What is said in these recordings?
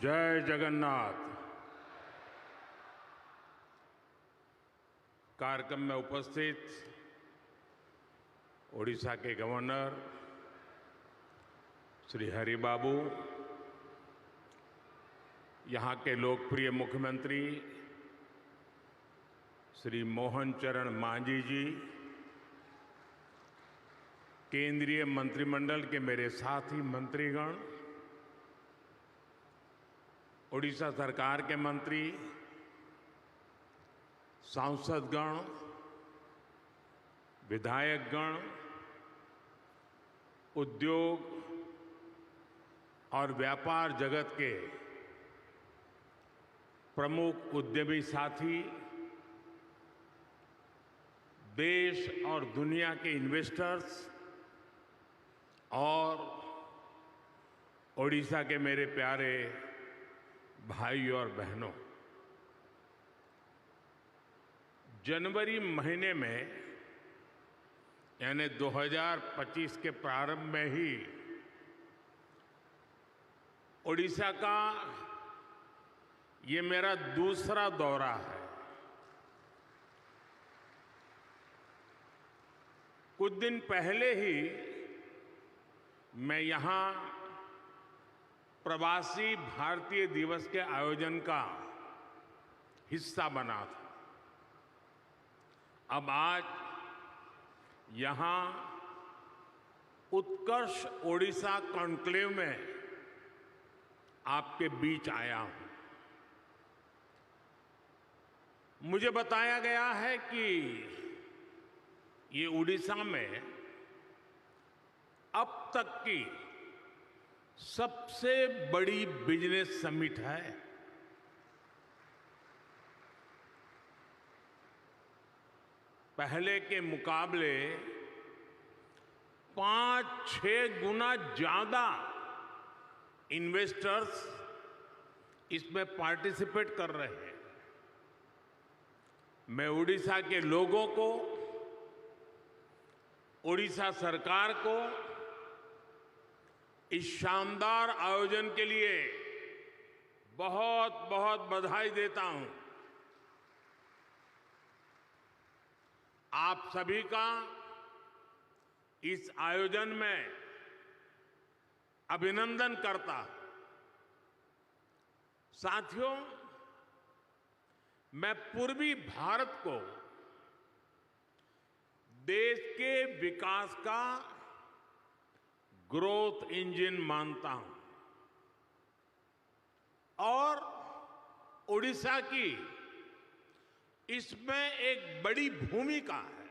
जय जगन्नाथ। कार्यक्रम में उपस्थित ओडिशा के गवर्नर श्री हरिबाबू, यहाँ के लोकप्रिय मुख्यमंत्री श्री मोहन चरण मांझी जी, केंद्रीय मंत्रिमंडल के मेरे साथी मंत्रीगण, ओडिशा सरकार के मंत्री, सांसदगण, विधायकगण, उद्योग और व्यापार जगत के प्रमुख उद्यमी साथी, देश और दुनिया के इन्वेस्टर्स और ओडिशा के मेरे प्यारे भाई और बहनों, जनवरी महीने में यानी 2025 के प्रारंभ में ही ओडिशा का ये मेरा दूसरा दौरा है। कुछ दिन पहले ही मैं यहाँ प्रवासी भारतीय दिवस के आयोजन का हिस्सा बना था। अब आज यहाँ उत्कर्ष ओडिशा कॉन्क्लेव में आपके बीच आया हूं। मुझे बताया गया है कि ये ओडिशा में अब तक की सबसे बड़ी बिजनेस समिट है। पहले के मुकाबले 5-6 गुना ज्यादा इन्वेस्टर्स इसमें पार्टिसिपेट कर रहे हैं। मैं ओडिशा के लोगों को, ओडिशा सरकार को इस शानदार आयोजन के लिए बहुत बहुत बधाई देता हूं। आप सभी का इस आयोजन में अभिनंदन करता हूं। साथियों, मैं पूर्वी भारत को देश के विकास का ग्रोथ इंजन मानता हूं और ओडिशा की इसमें एक बड़ी भूमिका है।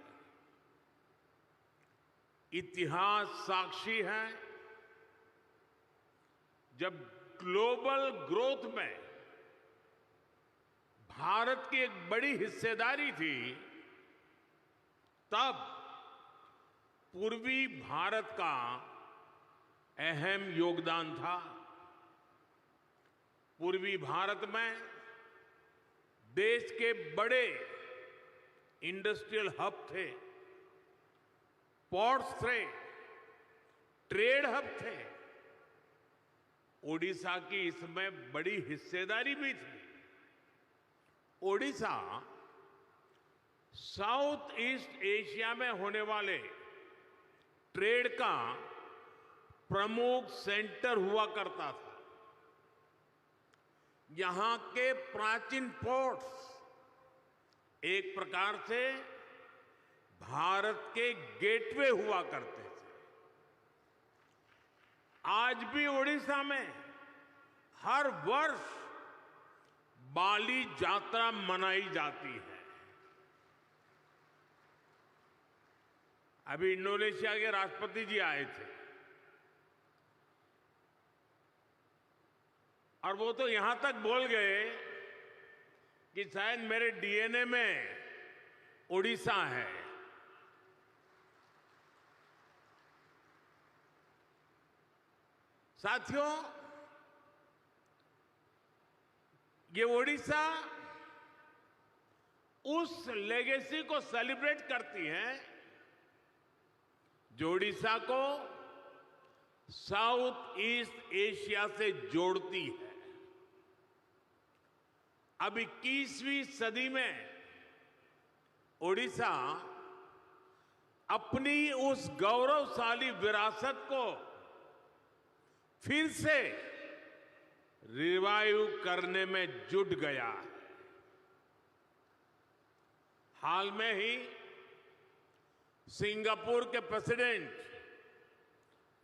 इतिहास साक्षी है, जब ग्लोबल ग्रोथ में भारत की एक बड़ी हिस्सेदारी थी, तब पूर्वी भारत का अहम योगदान था। पूर्वी भारत में देश के बड़े इंडस्ट्रियल हब थे, पोर्ट्स थे, ट्रेड हब थे। ओडिशा की इसमें बड़ी हिस्सेदारी भी थी। ओडिशा साउथ ईस्ट एशिया में होने वाले ट्रेड का प्रमुख सेंटर हुआ करता था। यहां के प्राचीन पोर्ट्स एक प्रकार से भारत के गेटवे हुआ करते थे। आज भी ओडिशा में हर वर्ष बाली यात्रा मनाई जाती है। अभी इंडोनेशिया के राष्ट्रपति जी आए थे और वो तो यहां तक बोल गए कि शायद मेरे डीएनए में ओडिशा है। साथियों, ये ओडिशा उस लेगेसी को सेलिब्रेट करती है जो ओडिशा को साउथ ईस्ट एशिया से जोड़ती है। अब 21वीं सदी में ओडिशा अपनी उस गौरवशाली विरासत को फिर से रिवाइव करने में जुट गया है। हाल में ही सिंगापुर के प्रेसिडेंट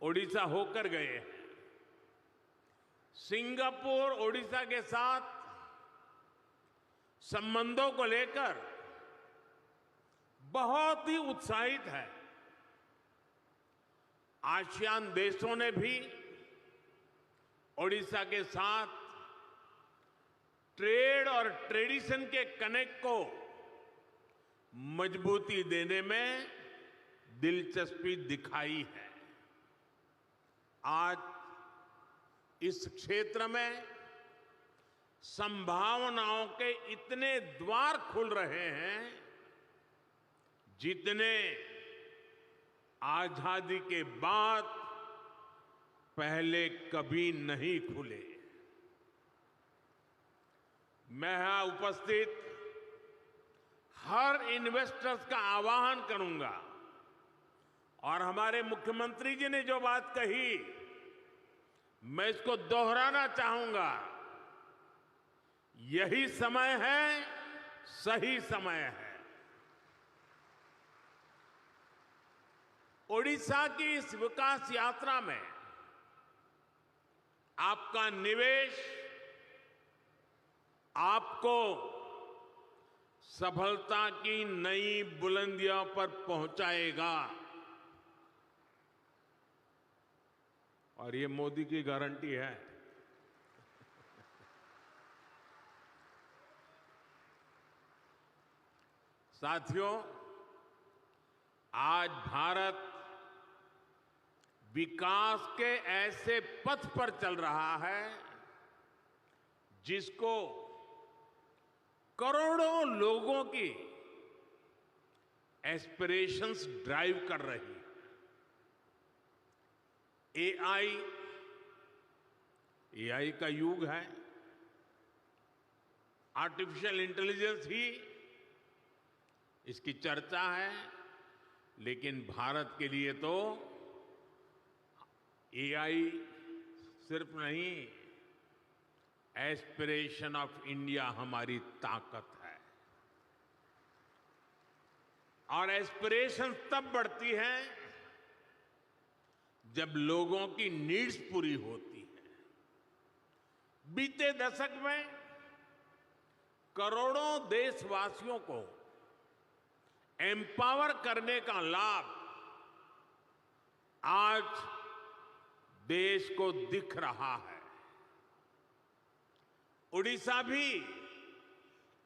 ओडिशा होकर गए हैं। सिंगापुर ओडिशा के साथ संबंधों को लेकर बहुत ही उत्साहित है। आसियान देशों ने भी ओडिशा के साथ ट्रेड और ट्रेडिशन के कनेक्ट को मजबूती देने में दिलचस्पी दिखाई है। आज इस क्षेत्र में संभावनाओं के इतने द्वार खुल रहे हैं जितने आजादी के बाद पहले कभी नहीं खुले। मैं यहां उपस्थित हर इन्वेस्टर्स का आह्वान करूंगा और हमारे मुख्यमंत्री जी ने जो बात कही मैं इसको दोहराना चाहूंगा। यही समय है, सही समय है। ओडिशा की इस विकास यात्रा में आपका निवेश आपको सफलता की नई बुलंदियों पर पहुंचाएगा और ये मोदी की गारंटी है। साथियों, आज भारत विकास के ऐसे पथ पर चल रहा है जिसको करोड़ों लोगों की एस्पिरेशंस ड्राइव कर रही है। एआई का युग है। आर्टिफिशियल इंटेलिजेंस ही इसकी चर्चा है, लेकिन भारत के लिए तो एआई सिर्फ नहीं, एस्पिरेशन ऑफ इंडिया हमारी ताकत है। और एस्पिरेशन तब बढ़ती है जब लोगों की नीड्स पूरी होती है। बीते दशक में करोड़ों देशवासियों को एम्पावर करने का लाभ आज देश को दिख रहा है। ओडिशा भी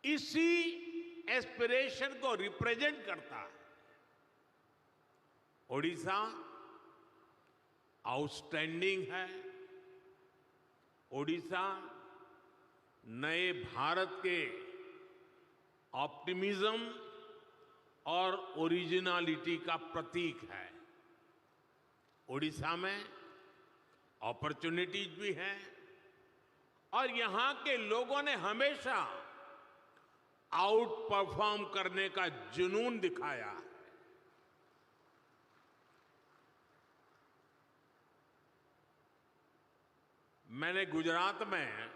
इसी एस्पिरेशन को रिप्रेजेंट करता है। ओडिशा आउटस्टैंडिंग है। ओडिशा नए भारत के ऑप्टिमिज्म और ओरिजिनलिटी का प्रतीक है। ओडिशा में अपॉर्चुनिटीज भी हैं और यहां के लोगों ने हमेशा आउट परफॉर्म करने का जुनून दिखाया है। मैंने गुजरात में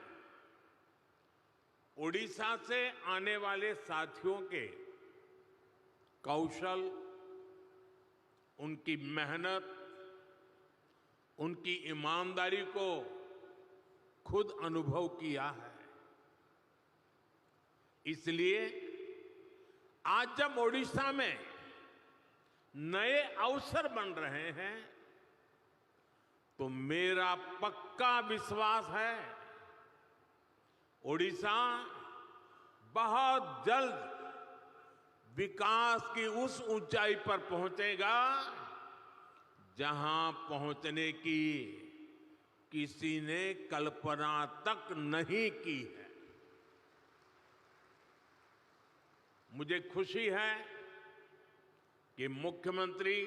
ओडिशा से आने वाले साथियों के कौशल, उनकी मेहनत, उनकी ईमानदारी को खुद अनुभव किया है। इसलिए आज जब ओडिशा में नए अवसर बन रहे हैं तो मेरा पक्का विश्वास है ओडिशा बहुत जल्द विकास की उस ऊंचाई पर पहुंचेगा जहां पहुंचने की किसी ने कल्पना तक नहीं की है। मुझे खुशी है कि मुख्यमंत्री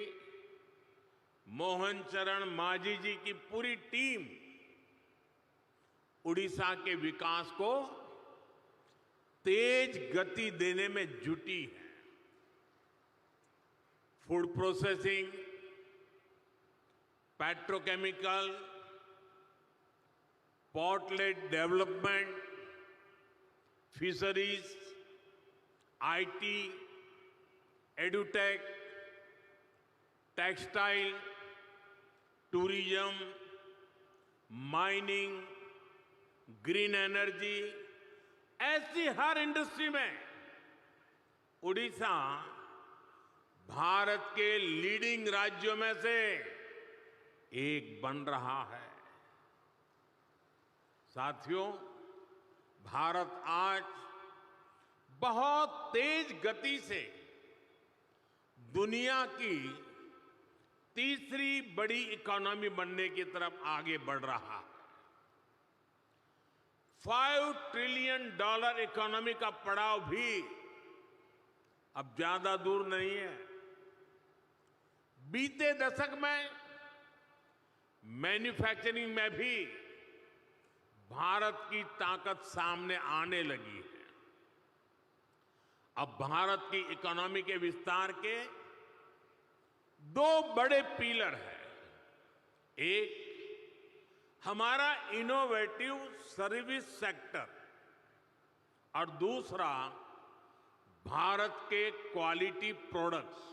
मोहन चरण मांझी जी की पूरी टीम उड़ीसा के विकास को तेज गति देने में जुटी है। Food processing, petrochemical, port-lead development, fisheries, IT, edutech, textile, tourism, mining, green energy, ऐसी हर इंडस्ट्री में उड़ीसा भारत के लीडिंग राज्यों में से एक बन रहा है। साथियों, भारत आज बहुत तेज गति से दुनिया की तीसरी बड़ी इकोनॉमी बनने की तरफ आगे बढ़ रहा है। $5 ट्रिलियन इकोनॉमी का पड़ाव भी अब ज्यादा दूर नहीं है। बीते दशक में मैन्युफैक्चरिंग में भी भारत की ताकत सामने आने लगी है। अब भारत की इकोनॉमी के विस्तार के दो बड़े पिलर हैं। एक हमारा इनोवेटिव सर्विस सेक्टर और दूसरा भारत के क्वालिटी प्रोडक्ट्स।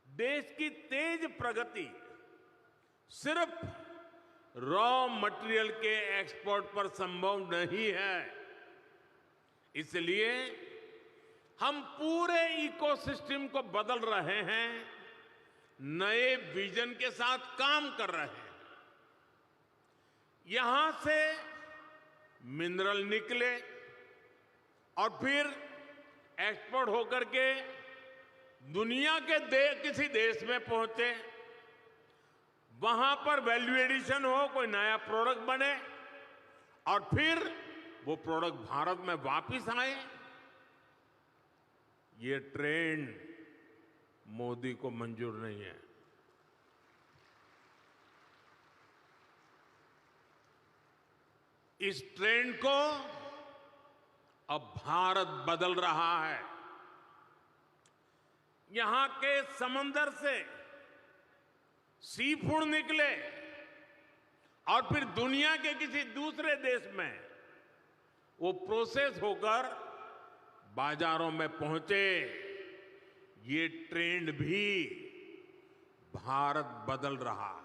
देश की तेज प्रगति सिर्फ रॉ मटेरियल के एक्सपोर्ट पर संभव नहीं है। इसलिए हम पूरे इकोसिस्टम को बदल रहे हैं, नए विजन के साथ काम कर रहे हैं। यहां से मिनरल निकले और फिर एक्सपोर्ट होकर के दुनिया के किसी देश में पहुंचे, वहां पर वैल्यू एडिशन हो, कोई नया प्रोडक्ट बने और फिर वो प्रोडक्ट भारत में वापस आए। ये ट्रेंड मोदी को मंजूर नहीं है। इस ट्रेंड को अब भारत बदल रहा है। यहां के समंदर से सी फूड निकले और फिर दुनिया के किसी दूसरे देश में वो प्रोसेस होकर बाजारों में पहुंचे। ये ट्रेंड भी भारत बदल रहा है।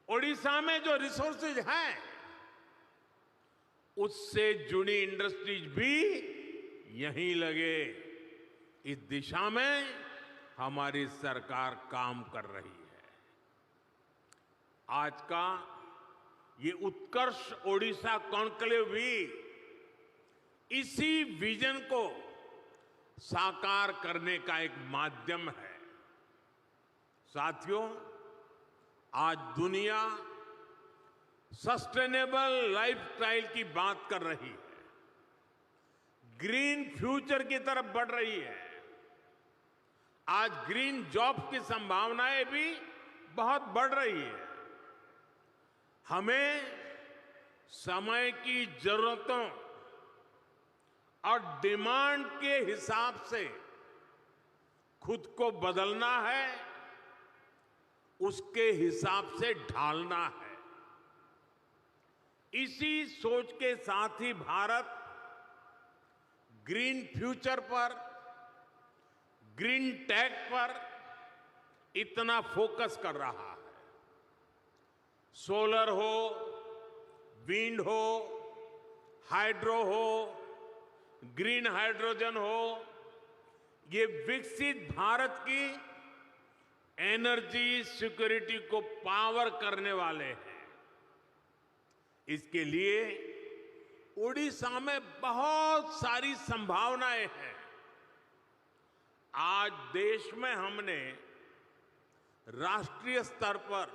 ओडिशा में जो रिसोर्सेज हैं, उससे जुड़ी इंडस्ट्रीज भी यहीं लगे। इस दिशा में हमारी सरकार काम कर रही है। आज का ये उत्कर्ष ओडिशा कॉन्क्लेव भी इसी विजन को साकार करने का एक माध्यम है। साथियों, आज दुनिया सस्टेनेबल लाइफस्टाइल की बात कर रही है, ग्रीन फ्यूचर की तरफ बढ़ रही है। आज ग्रीन जॉब की संभावनाएं भी बहुत बढ़ रही है। हमें समय की जरूरतों और डिमांड के हिसाब से खुद को बदलना है, उसके हिसाब से ढालना है। इसी सोच के साथ ही भारत ग्रीन फ्यूचर पर, ग्रीन टेक पर इतना फोकस कर रहा है। सोलर हो, विंड हो, हाइड्रो हो, ग्रीन हाइड्रोजन हो, ये विकसित भारत की एनर्जी सिक्योरिटी को पावर करने वाले हैं। इसके लिए ओडिशा में बहुत सारी संभावनाएं हैं। आज देश में हमने राष्ट्रीय स्तर पर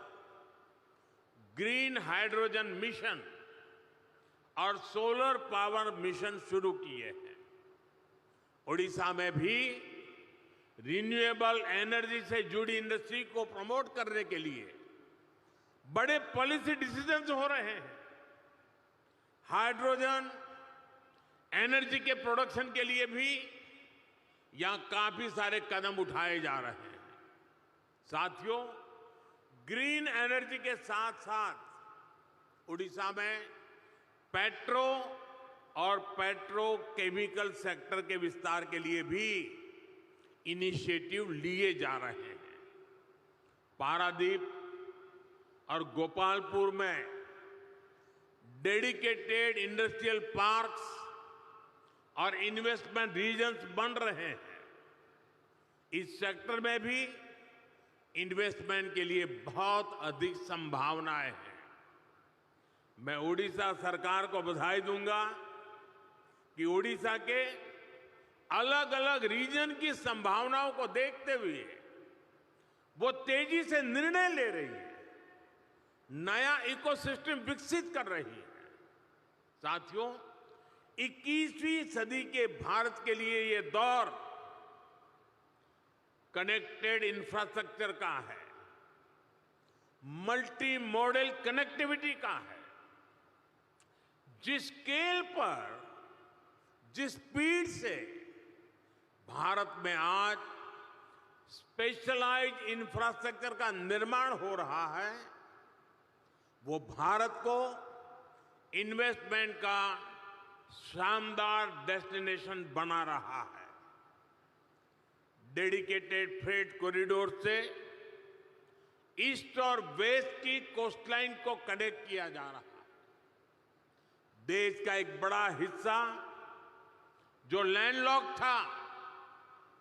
ग्रीन हाइड्रोजन मिशन और सोलर पावर मिशन शुरू किए हैं। ओडिशा में भी रिन्यूएबल एनर्जी से जुड़ी इंडस्ट्री को प्रमोट करने के लिए बड़े पॉलिसी डिसीजंस हो रहे हैं। हाइड्रोजन एनर्जी के प्रोडक्शन के लिए भी यहां काफी सारे कदम उठाए जा रहे हैं। साथियों, ग्रीन एनर्जी के साथ साथ उड़ीसा में पेट्रो और पेट्रोकेमिकल सेक्टर के विस्तार के लिए भी इनिशिएटिव लिए जा रहे हैं। पारादीप और गोपालपुर में डेडिकेटेड इंडस्ट्रियल पार्क्स और इन्वेस्टमेंट रीजन्स बन रहे हैं। इस सेक्टर में भी इन्वेस्टमेंट के लिए बहुत अधिक संभावनाएं हैं। मैं उड़ीसा सरकार को बधाई दूंगा कि उड़ीसा के अलग अलग रीजन की संभावनाओं को देखते हुए वो तेजी से निर्णय ले रही है, नया इकोसिस्टम विकसित कर रही है। साथियों, 21वीं सदी के भारत के लिए ये दौर कनेक्टेड इंफ्रास्ट्रक्चर का है, मल्टी मॉडल कनेक्टिविटी का है। जिस स्केल पर, जिस स्पीड से भारत में आज स्पेशलाइज्ड इंफ्रास्ट्रक्चर का निर्माण हो रहा है, वो भारत को इन्वेस्टमेंट का शानदार डेस्टिनेशन बना रहा है। डेडिकेटेड फ्रेट कॉरिडोर से ईस्ट और वेस्ट की कोस्टलाइन को कनेक्ट किया जा रहा है। देश का एक बड़ा हिस्सा जो लैंडलॉक था,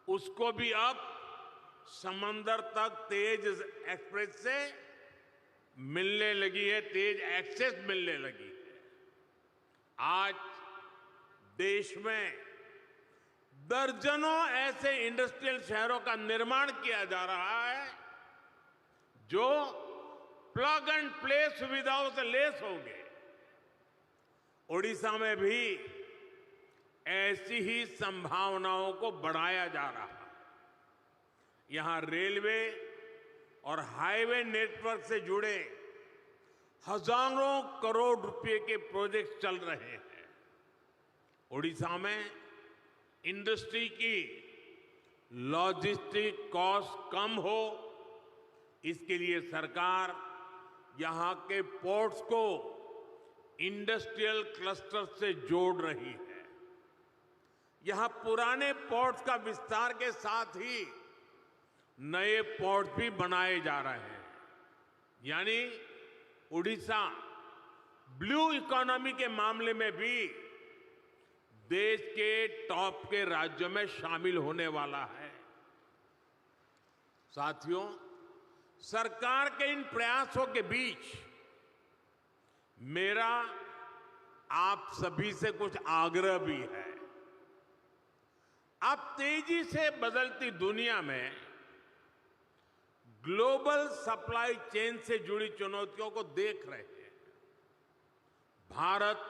उसको भी अब समंदर तक तेज एक्सप्रेस से मिलने लगी है, तेज एक्सेस मिलने लगी है। आज देश में दर्जनों ऐसे इंडस्ट्रियल शहरों का निर्माण किया जा रहा है जो प्लग एंड प्ले सुविधाओं से लैस होंगे। ओडिशा में भी ऐसी ही संभावनाओं को बढ़ाया जा रहा है। यहां रेलवे और हाईवे नेटवर्क से जुड़े हजारों करोड़ रुपए के प्रोजेक्ट चल रहे हैं। ओडिशा में इंडस्ट्री की लॉजिस्टिक कॉस्ट कम हो, इसके लिए सरकार यहां के पोर्ट्स को इंडस्ट्रियल क्लस्टर से जोड़ रही है। यहां पुराने पोर्ट्स का विस्तार के साथ ही नए पोर्ट भी बनाए जा रहे हैं। यानी उड़ीसा ब्लू इकोनॉमी के मामले में भी देश के टॉप के राज्यों में शामिल होने वाला है। साथियों, सरकार के इन प्रयासों के बीच मेरा आप सभी से कुछ आग्रह भी है। आप तेजी से बदलती दुनिया में ग्लोबल सप्लाई चेन से जुड़ी चुनौतियों को देख रहे हैं। भारत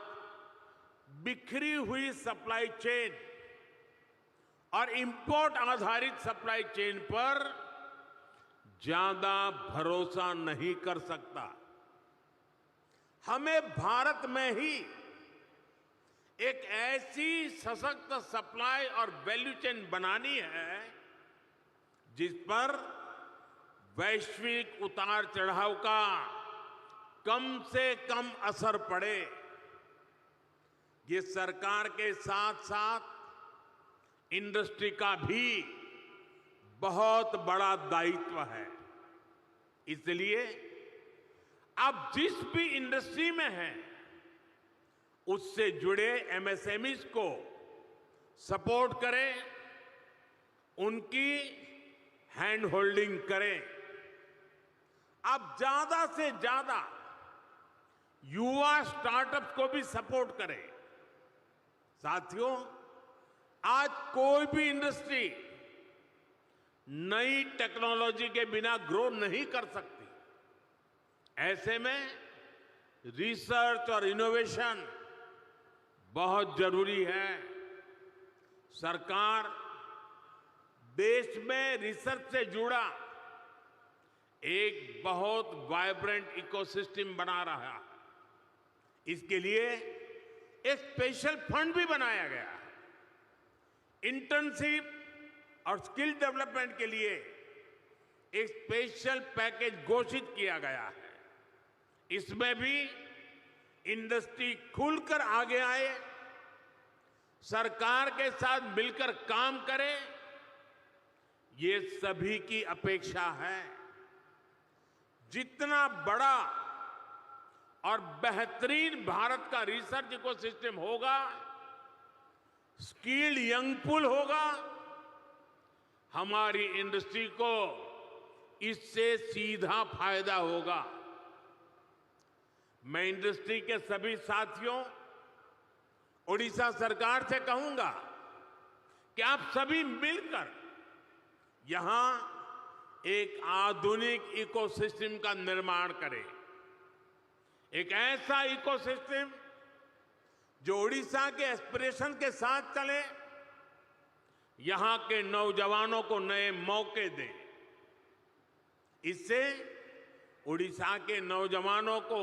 बिखरी हुई सप्लाई चेन और इंपोर्ट आधारित सप्लाई चेन पर ज्यादा भरोसा नहीं कर सकता। हमें भारत में ही एक ऐसी सशक्त सप्लाई और वैल्यू चेन बनानी है जिस पर वैश्विक उतार चढ़ाव का कम से कम असर पड़े। ये सरकार के साथ साथ इंडस्ट्री का भी बहुत बड़ा दायित्व है। इसलिए आप जिस भी इंडस्ट्री में हैं, उससे जुड़े एमएसएमईज को सपोर्ट करें, उनकी हैंड होल्डिंग करें। आप ज्यादा से ज्यादा युवा स्टार्टअप्स को भी सपोर्ट करें। साथियों, आज कोई भी इंडस्ट्री नई टेक्नोलॉजी के बिना ग्रो नहीं कर सकती। ऐसे में रिसर्च और इनोवेशन बहुत जरूरी है। सरकार देश में रिसर्च से जुड़ा एक बहुत वाइब्रेंट इकोसिस्टम बना रहा है। इसके लिए एक स्पेशल फंड भी बनाया गया है। इंटर्नशिप और स्किल डेवलपमेंट के लिए एक स्पेशल पैकेज घोषित किया गया है। इसमें भी इंडस्ट्री खुलकर आगे आए, सरकार के साथ मिलकर काम करे, ये सभी की अपेक्षा है। जितना बड़ा और बेहतरीन भारत का रिसर्च इकोसिस्टम होगा, स्किल्ड यंग पूल होगा, हमारी इंडस्ट्री को इससे सीधा फायदा होगा। मैं इंडस्ट्री के सभी साथियों, ओडिशा सरकार से कहूंगा कि आप सभी मिलकर यहां एक आधुनिक इकोसिस्टम का निर्माण करें। एक ऐसा इकोसिस्टम जो ओडिशा के एस्पिरेशन के साथ चले, यहां के नौजवानों को नए मौके दे। इससे ओडिशा के नौजवानों को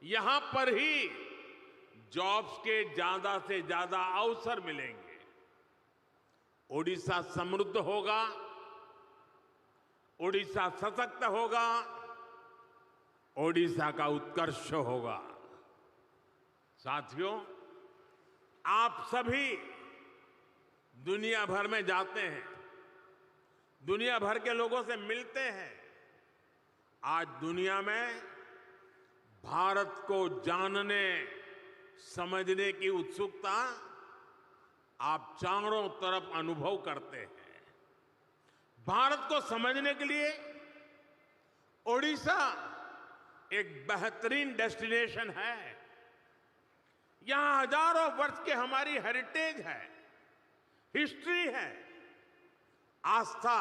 यहां पर ही जॉब्स के ज्यादा से ज्यादा अवसर मिलेंगे। ओडिशा समृद्ध होगा, ओडिशा सशक्त होगा, ओडिशा का उत्कर्ष होगा। साथियों, आप सभी दुनिया भर में जाते हैं, दुनिया भर के लोगों से मिलते हैं। आज दुनिया में भारत को जानने समझने की उत्सुकता आप चारों तरफ अनुभव करते हैं। भारत को समझने के लिए ओडिशा एक बेहतरीन डेस्टिनेशन है। यहां हजारों वर्ष की हमारी हेरिटेज है, हिस्ट्री है। आस्था,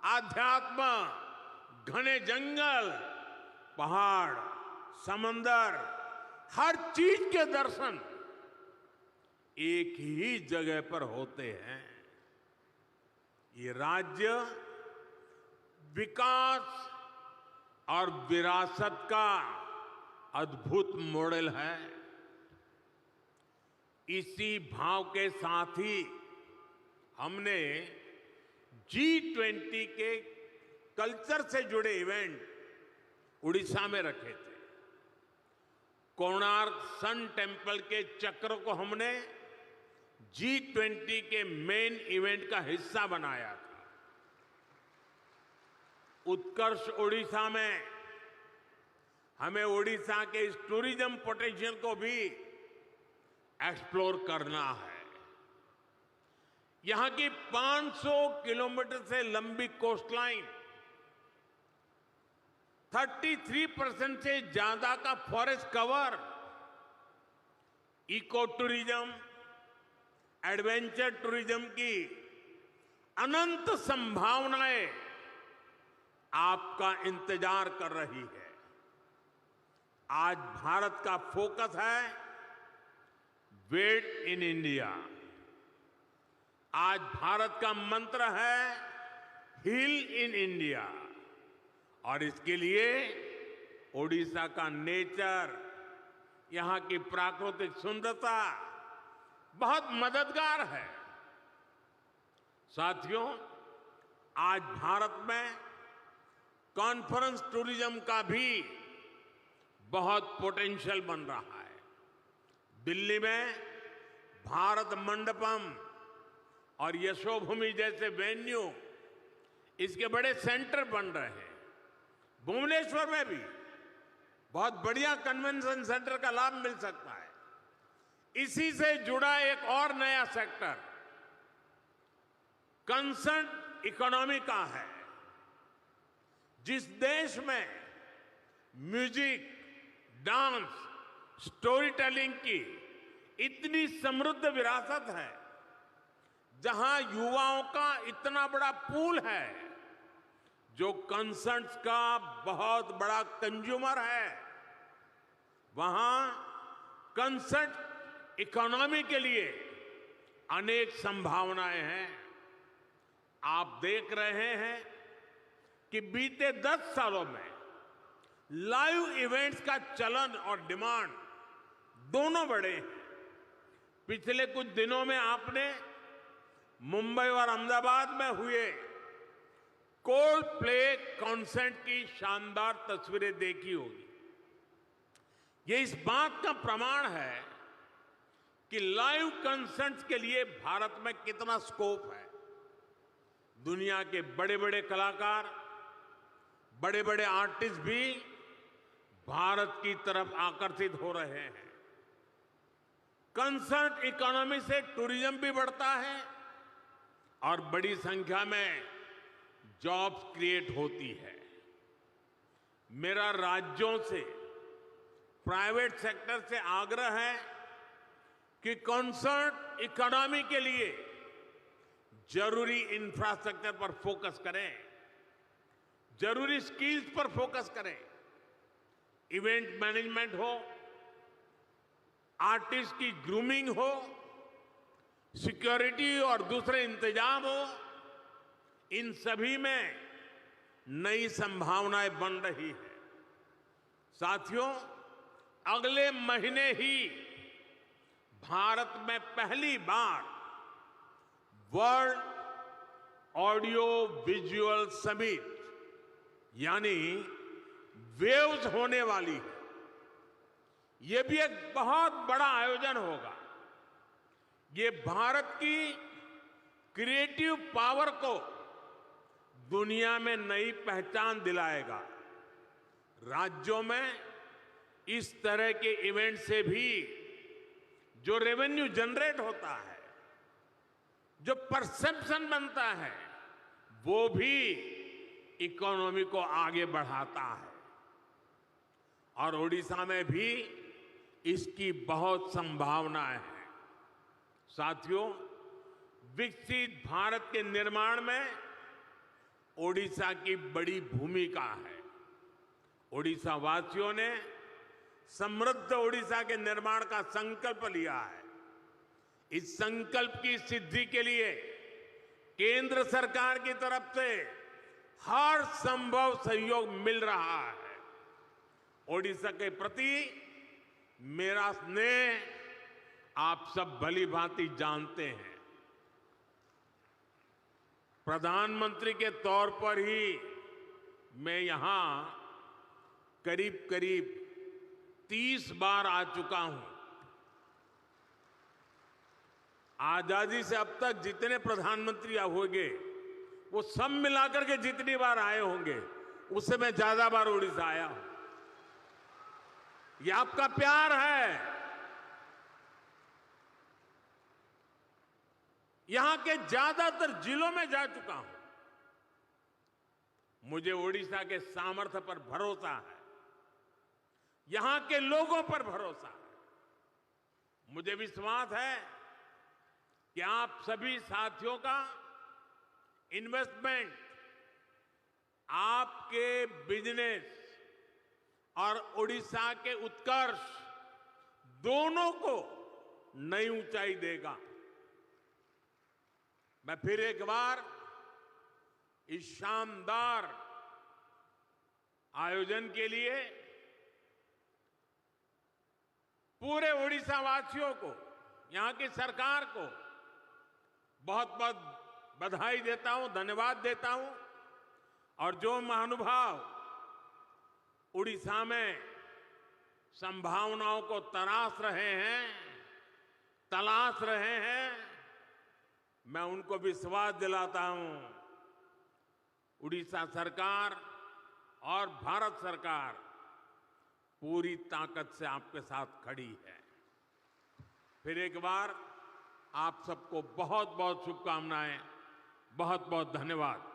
आध्यात्म, घने जंगल, पहाड़, समंदर, हर चीज के दर्शन एक ही जगह पर होते हैं। ये राज्य विकास और विरासत का अद्भुत मॉडल है। इसी भाव के साथ ही हमने G20 के कल्चर से जुड़े इवेंट उड़ीसा में रखे थे। कोणार्क सन टेम्पल के चक्र को हमने G20 के मेन इवेंट का हिस्सा बनाया था। उत्कर्ष ओडिशा में हमें ओडिशा के इस टूरिज्म पोटेंशियल को भी एक्सप्लोर करना है। यहां की 500 किलोमीटर से लंबी कोस्टलाइन, 33% से ज्यादा का forest cover, eco tourism, adventure tourism की अनंत संभावनाएं आपका इंतजार कर रही है। आज भारत का फोकस है वेट इन इंडिया। आज भारत का मंत्र है हील इन इंडिया। और इसके लिए ओडिशा का नेचर, यहां की प्राकृतिक सुंदरता बहुत मददगार है। साथियों, आज भारत में कॉन्फ्रेंस टूरिज्म का भी बहुत पोटेंशियल बन रहा है। दिल्ली में भारत मंडपम और यशोभूमि जैसे वेन्यू, इसके बड़े सेंटर बन रहे हैं। भुवनेश्वर में भी बहुत बढ़िया कन्वेंशन सेंटर का लाभ मिल सकता है। इसी से जुड़ा एक और नया सेक्टर कंसर्न इकोनॉमी का है। जिस देश में म्यूजिक, डांस, स्टोरी टेलिंग की इतनी समृद्ध विरासत है, जहां युवाओं का इतना बड़ा पूल है, जो कंसर्ट्स का बहुत बड़ा कंज्यूमर है, वहां कंसर्ट इकोनॉमी के लिए अनेक संभावनाएं हैं। आप देख रहे हैं कि बीते 10 सालों में लाइव इवेंट्स का चलन और डिमांड दोनों बड़े हैं। पिछले कुछ दिनों में आपने मुंबई और अहमदाबाद में हुए कोल्ड प्ले कॉन्सर्ट की शानदार तस्वीरें देखी होगी। ये इस बात का प्रमाण है कि लाइव कॉन्सर्ट्स के लिए भारत में कितना स्कोप है। दुनिया के बड़े बड़े कलाकार, बड़े बड़े आर्टिस्ट भी भारत की तरफ आकर्षित हो रहे हैं। कंसर्ट इकोनॉमी से टूरिज्म भी बढ़ता है और बड़ी संख्या में जॉब्स क्रिएट होती है। मेरा राज्यों से, प्राइवेट सेक्टर से आग्रह है कि कंसर्ट इकोनॉमी के लिए जरूरी इंफ्रास्ट्रक्चर पर फोकस करें, जरूरी स्किल्स पर फोकस करें। इवेंट मैनेजमेंट हो, आर्टिस्ट की ग्रूमिंग हो, सिक्योरिटी और दूसरे इंतजाम हो, इन सभी में नई संभावनाएं बन रही है। साथियों, अगले महीने ही भारत में पहली बार वर्ल्ड ऑडियो विजुअल समिट यानी वेव्स होने वाली है। ये भी एक बहुत बड़ा आयोजन होगा। ये भारत की क्रिएटिव पावर को दुनिया में नई पहचान दिलाएगा। राज्यों में इस तरह के इवेंट से भी जो रेवेन्यू जनरेट होता है, जो परसेप्शन बनता है, वो भी इकोनॉमी को आगे बढ़ाता है। और ओडिशा में भी इसकी बहुत संभावनाएं हैं। साथियों, विकसित भारत के निर्माण में ओडिशा की बड़ी भूमिका है। ओडिशा वासियों ने समृद्ध ओडिशा के निर्माण का संकल्प लिया है। इस संकल्प की सिद्धि के लिए केंद्र सरकार की तरफ से हर संभव सहयोग मिल रहा है। ओडिशा के प्रति मेरा स्नेह आप सब भली भांति जानते हैं। प्रधानमंत्री के तौर पर ही मैं यहां करीब करीब 30 बार आ चुका हूं। आजादी से अब तक जितने प्रधानमंत्री होंगे वो सब मिलाकर के जितनी बार आए होंगे उससे मैं ज्यादा बार ओडिशा आया हूं। ये आपका प्यार है। यहां के ज्यादातर जिलों में जा चुका हूं। मुझे ओडिशा के सामर्थ्य पर भरोसा है, यहां के लोगों पर भरोसा है। मुझे विश्वास है कि आप सभी साथियों का इन्वेस्टमेंट आपके बिजनेस और ओडिशा के उत्कर्ष दोनों को नई ऊंचाई देगा। मैं फिर एक बार इस शानदार आयोजन के लिए पूरे ओडिशा वासियों को, यहां की सरकार को बहुत बहुत बधाई देता हूं, धन्यवाद देता हूं। और जो महानुभाव उड़ीसा में संभावनाओं को तलाश रहे हैं, मैं उनको विश्वास दिलाता हूं, उड़ीसा सरकार और भारत सरकार पूरी ताकत से आपके साथ खड़ी है। फिर एक बार आप सबको बहुत बहुत शुभकामनाएं, बहुत बहुत धन्यवाद।